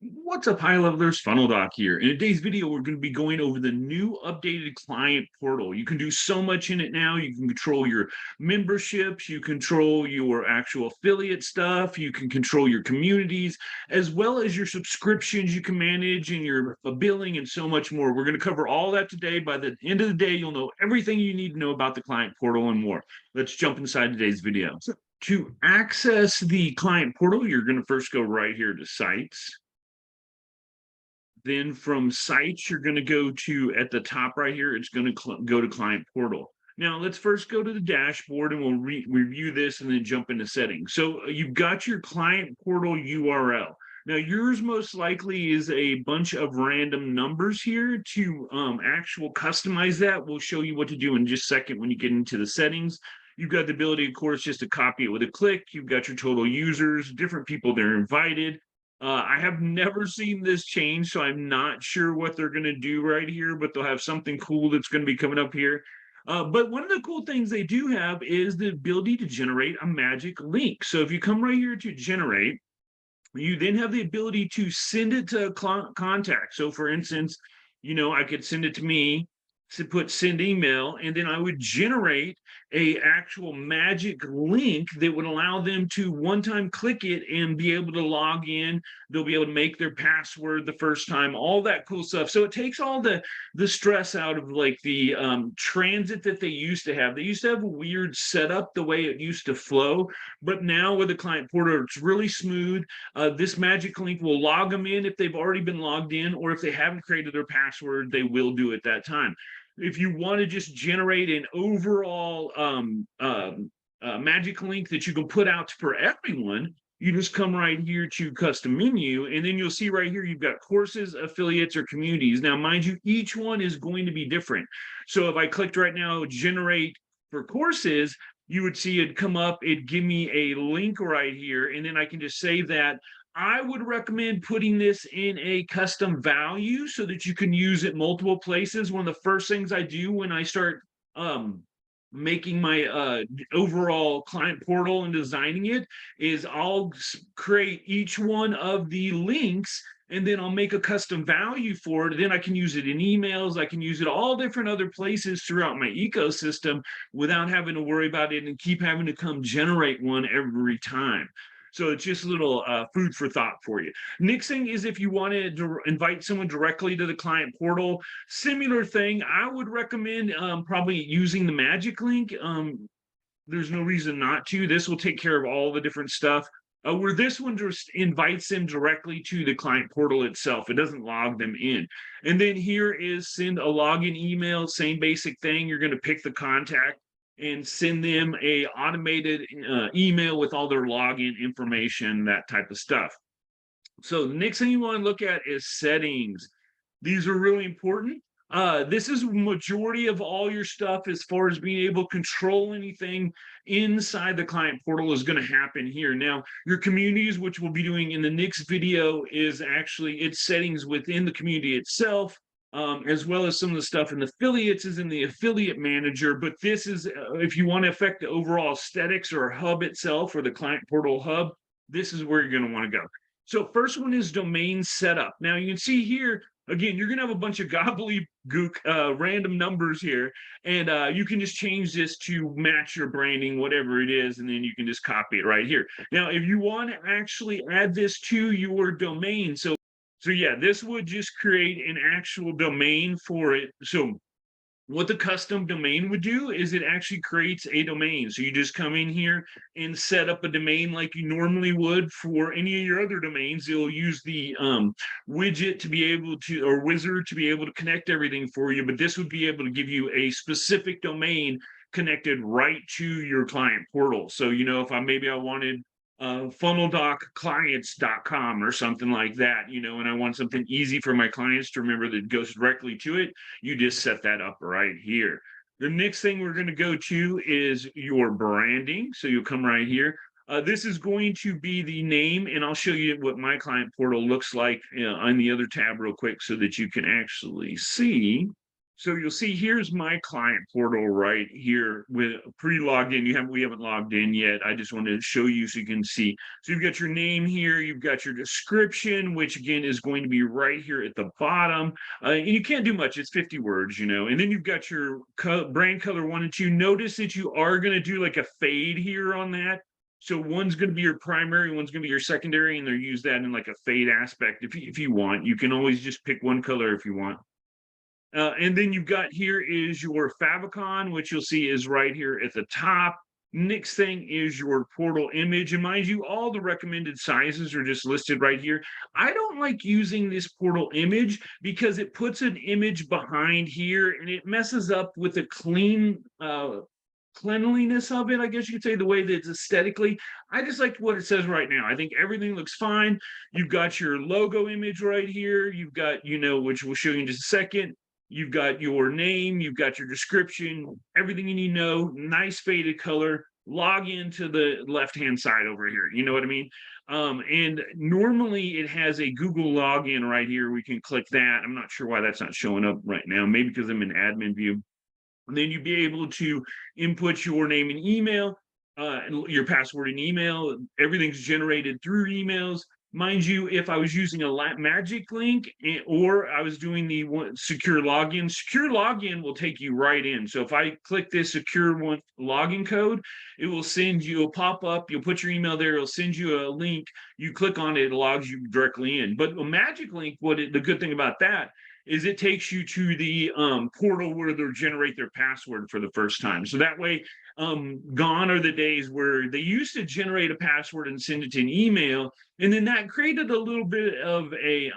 What's up, high levelers? Funnel Doc here. In today's video, we're going to be going over the new updated client portal. You can do so much in it now. You can control your memberships, you control your actual affiliate stuff, you can control your communities, as well as your subscriptions you can manage and your billing and so much more. We're going to cover all that today. By the end of the day, you'll know everything you need to know about the client portal and more. Let's jump inside today's video. So, to access the client portal, you're going to first go right here to Sites. Then from sites, you're going to go to at the top right here, it's going to go to client portal. Now, let's first go to the dashboard and we'll review this and then jump into settings. So you've got your client portal URL. Now, yours most likely is a bunch of random numbers here to actual customize that. We'll show you what to do in just a second when you get into the settings. You've got the ability, of course, just to copy it with a click. You've got your total users, different people that are invited. I have never seen this change, so I'm not sure what they're going to do right here, but they'll have something cool that's going to be coming up here. But one of the cool things they do have is the ability to generate a magic link. So if you come right here to generate, you then have the ability to send it to contact. So for instance, I could send it to me, to put send email, and then I would generate a actual magic link that would allow them to one time click it and be able to log in. They'll be able to make their password the first time, all that cool stuff. So it takes all the stress out of like the transit that they used to have. They used to have a weird setup the way it used to flow, but now with the client portal, it's really smooth. This magic link will log them in if they've already been logged in, or if they haven't created their password, they will do it that time. If you want to just generate an overall magic link that you can put out for everyone, you just come right here to custom menu, and then you'll see right here you've got courses, affiliates, or communities. Now, mind you, each one is going to be different. So if I clicked right now, generate for courses, you would see it come up, it'd give me a link right here, and then I can just save that. I would recommend putting this in a custom value so that you can use it multiple places. One of the first things I do when I start making my overall client portal and designing it is I'll create each one of the links, and then I'll make a custom value for it. Then I can use it in emails. I can use it all different other places throughout my ecosystem without having to worry about it and keep having to come generate one every time. So it's just a little food for thought for you. Next thing is if you wanted to invite someone directly to the client portal, similar thing. I would recommend probably using the magic link. There's no reason not to. This will take care of all the different stuff. Where this one just invites them directly to the client portal itself. It doesn't log them in. And then here is send a login email, same basic thing. You're going to pick the contact and send them a automated email with all their login information, that type of stuff. So the next thing you want to look at is settings. These are really important. This is majority of all your stuff as far as being able to control anything inside the client portal is going to happen here. Now, your communities, which we'll be doing in the next video, is actually its settings within the community itself. As well as some of the stuff in affiliates is in the affiliate manager. But this is, if you want to affect the overall aesthetics or hub itself or the client portal hub, this is where you're going to want to go. So first one is domain setup. Now you can see here, again, you're going to have a bunch of gobbledygook random numbers here, and you can just change this to match your branding, whatever it is, and then you can just copy it right here. Now, if you want to actually add this to your domain, so yeah, this would just create an actual domain for it. So what the custom domain would do is it actually creates a domain. So you just come in here and set up a domain like you normally would for any of your other domains. It'll use the widget to be able to, or wizard to be able to connect everything for you. But this would be able to give you a specific domain connected right to your client portal. So, if maybe I wanted funneldocclients.com or something like that, and I want something easy for my clients to remember that goes directly to it, you just set that up right here. The next thing we're going to go to is your branding. So you'll come right here. This is going to be the name, and I'll show you what my client portal looks like on the other tab real quick so that you can actually see. So you'll see here's my client portal right here with pre-logged in. We haven't logged in yet. I just wanted to show you so you can see. So you've got your name here, you've got your description, which again is going to be right here at the bottom. And you can't do much, it's 50 words, you know. And then you've got your brand color 1 and 2. Notice that you are going to do like a fade here on that. So one's going to be your primary, one's going to be your secondary, and they'll use that in like a fade aspect if you want. You can always just pick one color if you want. And then you've got here is your favicon, which you'll see is right here at the top. Next thing is your portal image. And mind you, all the recommended sizes are just listed right here. I don't like using this portal image because it puts an image behind here and it messes up with the cleanliness of it, I guess you could say, the way that it's aesthetically. I just like what it says right now. I think everything looks fine. You've got your logo image right here. You've got, you know, which we'll show you in just a second. You've got your name, you've got your description, everything you need to know, nice faded color. Log into the left-hand side over here. You know what I mean? And normally it has a Google login right here. We can click that. I'm not sure why that's not showing up right now. Maybe because I'm in admin view. And then you'd be able to input your name and email, your password and email. Everything's generated through emails. Mind you, if I was using a magic link or I was doing the secure login will take you right in. So if I click this secure login code, it will send you a pop up. You'll put your email there. It'll send you a link. You click on it, it logs you directly in. But a magic link, the good thing about that is it takes you to the portal where they'll generate their password for the first time. So that way, gone are the days where they used to generate a password and send it to an email, and then that created a little bit of a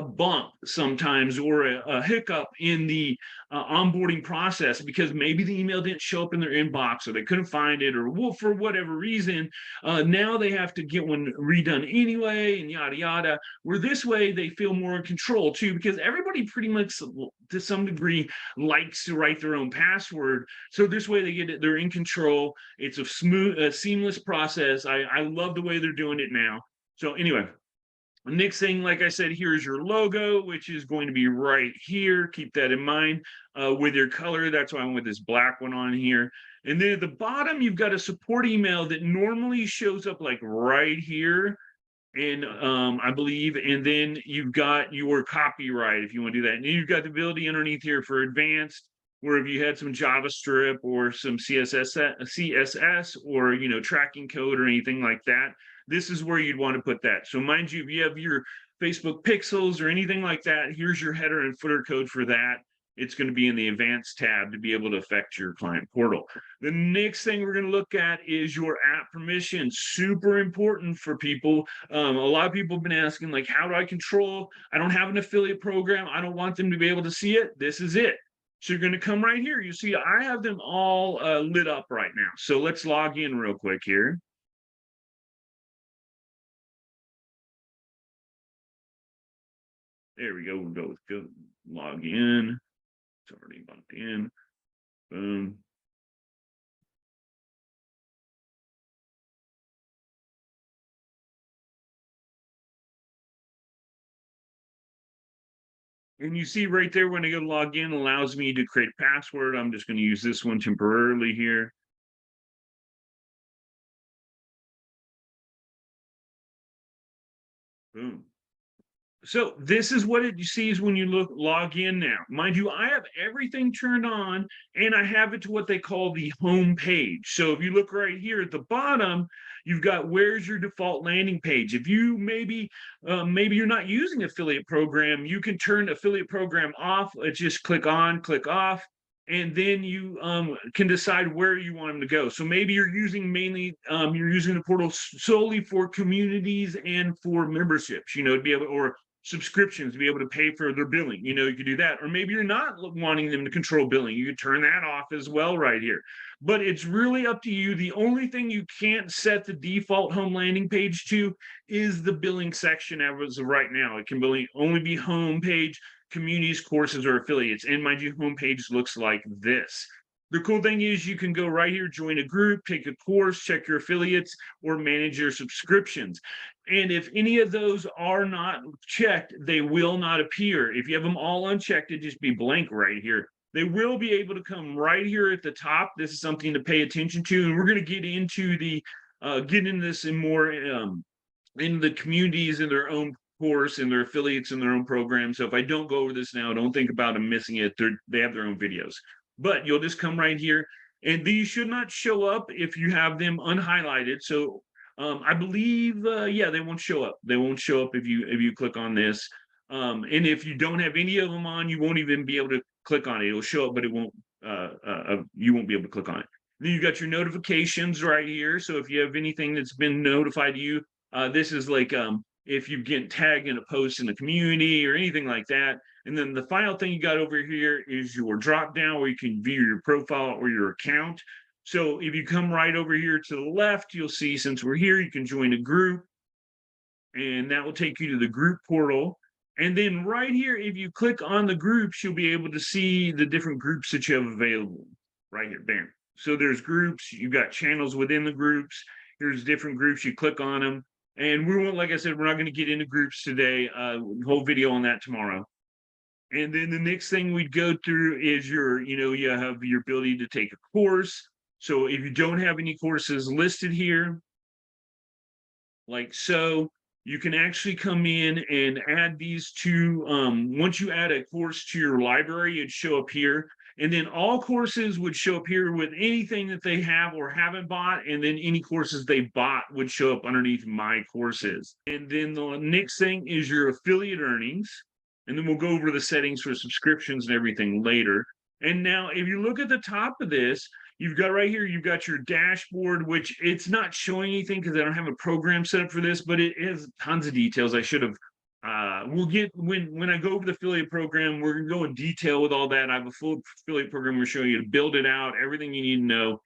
bump sometimes, or a hiccup in the onboarding process, because maybe the email didn't show up in their inbox or they couldn't find it, or for whatever reason. Now they have to get one redone anyway, and yada yada. Where this way they feel more in control too, because everybody pretty much to some degree likes to write their own password. So this way they get it, they're in control. It's a smooth, seamless process. I love the way they're doing it now. So anyway, next thing, like I said, here's your logo, which is going to be right here. Keep that in mind with your color. That's why I went with this black one on here. And then at the bottom, you've got a support email that normally shows up like right here. And I believe, and then you've got your copyright if you want to do that. And then you've got the ability underneath here for advanced, where if you had some JavaScript or some CSS or, you know, tracking code or anything like that, this is where you'd want to put that. So mind you, if you have your Facebook pixels or anything like that, here's your header and footer code for that. It's going to be in the advanced tab to be able to affect your client portal. The next thing we're going to look at is your app permissions. Super important for people. A lot of people have been asking, like, how do I control? I don't have an affiliate program. I don't want them to be able to see it. This is it. So you're going to come right here. You see, I have them all lit up right now. So let's log in real quick here. There we go. We'll go log in. It's already logged in. Boom. And you see right there when I go log in, allows me to create a password. I'm just going to use this one temporarily here. Boom. So this is what it sees when you log in now. Mind you, I have everything turned on and I have it to what they call the home page. So if you look right here at the bottom, you've got where's your default landing page. If you maybe you're not using affiliate program, you can turn affiliate program off. Just click on, click off, and then you can decide where you want them to go. So maybe you're using you're using the portal solely for communities and for memberships, you know, to be able, or subscriptions to be able to pay for their billing. You know, you could do that. Or maybe you're not wanting them to control billing. You could turn that off as well right here. But it's really up to you. The only thing you can't set the default home landing page to is the billing section as of right now. It can only be home page, communities, courses, or affiliates. And mind you, homepage looks like this. The cool thing is you can go right here, join a group, take a course, check your affiliates, or manage your subscriptions. And if any of those are not checked, they will not appear. If you have them all unchecked, it just be blank right here. They will be able to come right here at the top. This is something to pay attention to. And we're going to get into this in more in the communities in their own course and their affiliates in their own program. So if I don't go over this now, don't think about them missing it. They have their own videos. But you'll just come right here, and these should not show up if you have them unhighlighted. So I believe, yeah, they won't show up. They won't show up if you click on this. And if you don't have any of them on, you won't even be able to click on it. It'll show up, but it won't. You won't be able to click on it. Then you got your notifications right here. So if you have anything that's been notified to you, this is like if you get tagged in a post in the community or anything like that. And then the final thing you got over here is your drop down where you can view your profile or your account. So if you come right over here to the left, you'll see, since we're here, you can join a group, and that will take you to the group portal. And then right here, if you click on the groups, you'll be able to see the different groups that you have available right here. Bam. So there's groups, you've got channels within the groups. There's different groups, you click on them. And we won't, like I said, we're not going to get into groups today. Whole video on that tomorrow. And then the next thing we'd go through is you have your ability to take a course. So if you don't have any courses listed here, like so, you can actually come in and add these to, once you add a course to your library, it'd show up here. And then all courses would show up here with anything that they have or haven't bought. And then any courses they bought would show up underneath my courses. And then the next thing is your affiliate earnings. And then we'll go over the settings for subscriptions and everything later. And now if you look at the top of this, you've got right here, you've got your dashboard, which it's not showing anything because I don't have a program set up for this, but it has tons of details. I should have, we'll get, when I go over the affiliate program, we're gonna go in detail with all that. I have a full affiliate program we're showing you to build it out, everything you need to know,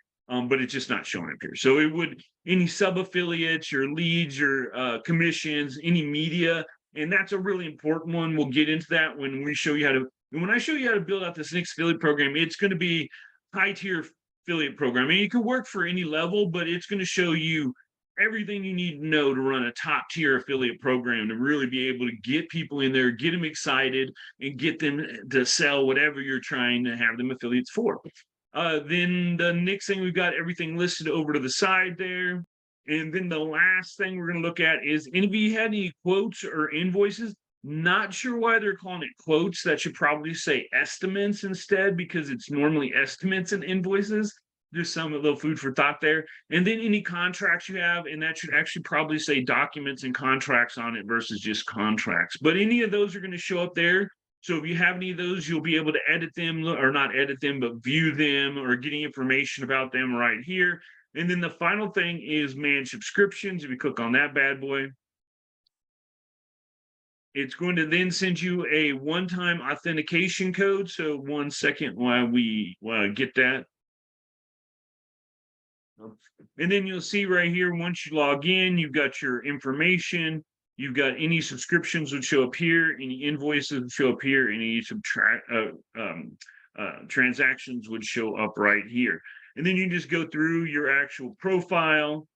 but it's just not showing up here. So it would, any sub-affiliates, your leads, your commissions, any media, and that's a really important one. We'll get into that when we show you how to, when I show you how to build out this next affiliate program, it's going to be high tier affiliate program. I mean, it can work for any level, but it's going to show you everything you need to know to run a top tier affiliate program, to really be able to get people in there, get them excited, and get them to sell whatever you're trying to have them affiliates for. Then the next thing, we've got everything listed over to the side there. And then the last thing we're going to look at is, if you had any quotes or invoices, not sure why they're calling it quotes. That should probably say estimates instead, because it's normally estimates and invoices. Just some little food for thought there. And then any contracts you have, and that should actually probably say documents and contracts on it versus just contracts. But any of those are going to show up there. So if you have any of those, you'll be able to edit them, or not edit them, but view them or getting information about them right here. And then the final thing is manage subscriptions. If you click on that bad boy, it's going to then send you a one-time authentication code. So 1 second while we get that. And then you'll see right here, once you log in, you've got your information. You've got any subscriptions would show up here, any invoices would show up here, any transactions would show up right here. And then you just go through your actual profile.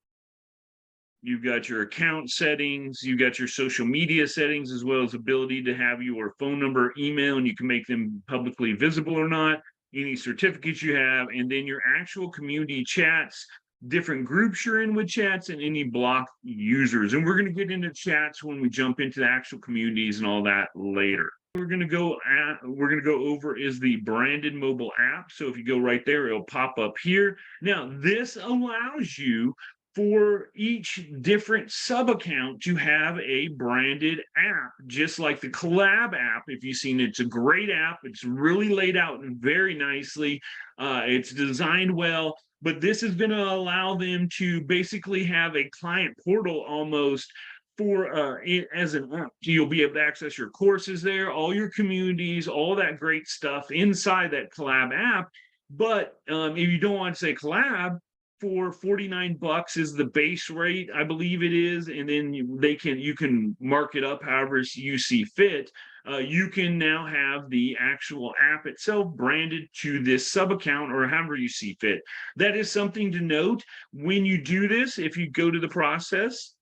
You've got your account settings, you've got your social media settings, as well as ability to have your phone number, email, and you can make them publicly visible or not, any certificates you have, and then your actual community chats, different groups you're in with chats, and any blocked users. And we're going to get into chats when we jump into the actual communities and all that later. We're going to go over is the branded mobile app. So if you go right there, it'll pop up here. Now, this allows you for each different sub account to have a branded app, just like the Collab app. If you've seen it, it's a great app. It's really laid out very nicely. It's designed well, but this is going to allow them to basically have a client portal almost for as an app. You'll be able to access your courses there, all your communities, all that great stuff inside that Collab app. But if you don't want to say Collab, for $49 is the base rate, I believe it is, and then you can mark it up however you see fit. You can now have the actual app itself branded to this sub account, or however you see fit. That is something to note when you do this. If you go to the process,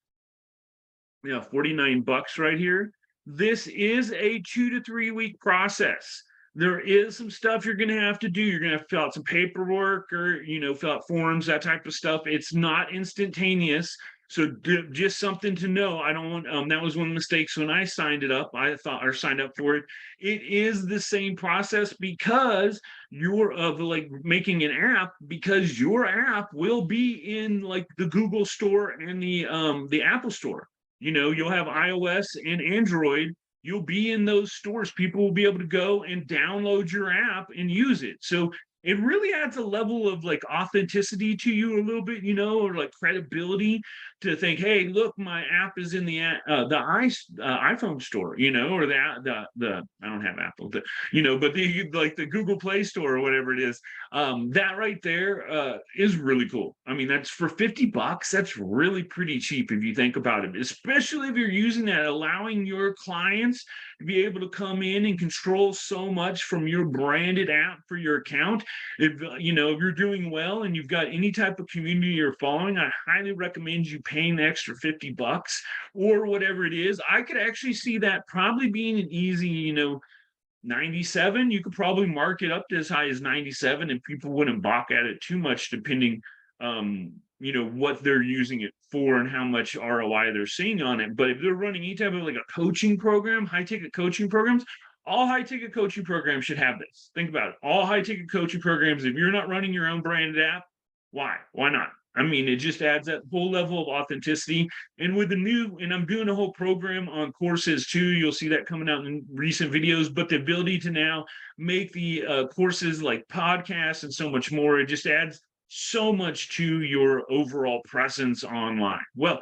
$49 right here. This is a 2 to 3 week process. There is some stuff you're going to have to do. You're going to have to fill out some paperwork, or fill out forms, that type of stuff. It's not instantaneous. So just something to know. I don't want that was one of the mistakes when I signed it up. I thought, or signed up for it. It is the same process, because you're of like making an app, because your app will be in like the Google store and the Apple store. You'll have iOS and Android. You'll be in those stores. People will be able to go and download your app and use it. So it really adds a level of like authenticity to you a little bit, or like credibility, to think, hey, look, my app is in the iPhone store, or the I don't have Apple, but the Google Play Store or whatever it is. That right there is really cool. I mean, that's for $50. That's really pretty cheap if you think about it, especially if you're using that, allowing your clients to be able to come in and control so much from your branded app for your account. If you're doing well and you've got any type of community you're following, I highly recommend you paying the extra $50 or whatever it is. I could actually see that probably being an easy, 97. You could probably mark it up to as high as 97, and people wouldn't balk at it too much, depending what they're using it for and how much ROI they're seeing on it. But if they're running any type of like a coaching program, high ticket coaching programs, all high ticket coaching programs should have this. Think about it. All high ticket coaching programs, if you're not running your own branded app, why not? I mean, it just adds that whole level of authenticity. And with and I'm doing a whole program on courses too. You'll see that coming out in recent videos. But the ability to now make the courses like podcasts and so much more, it just adds so much to your overall presence online. Well,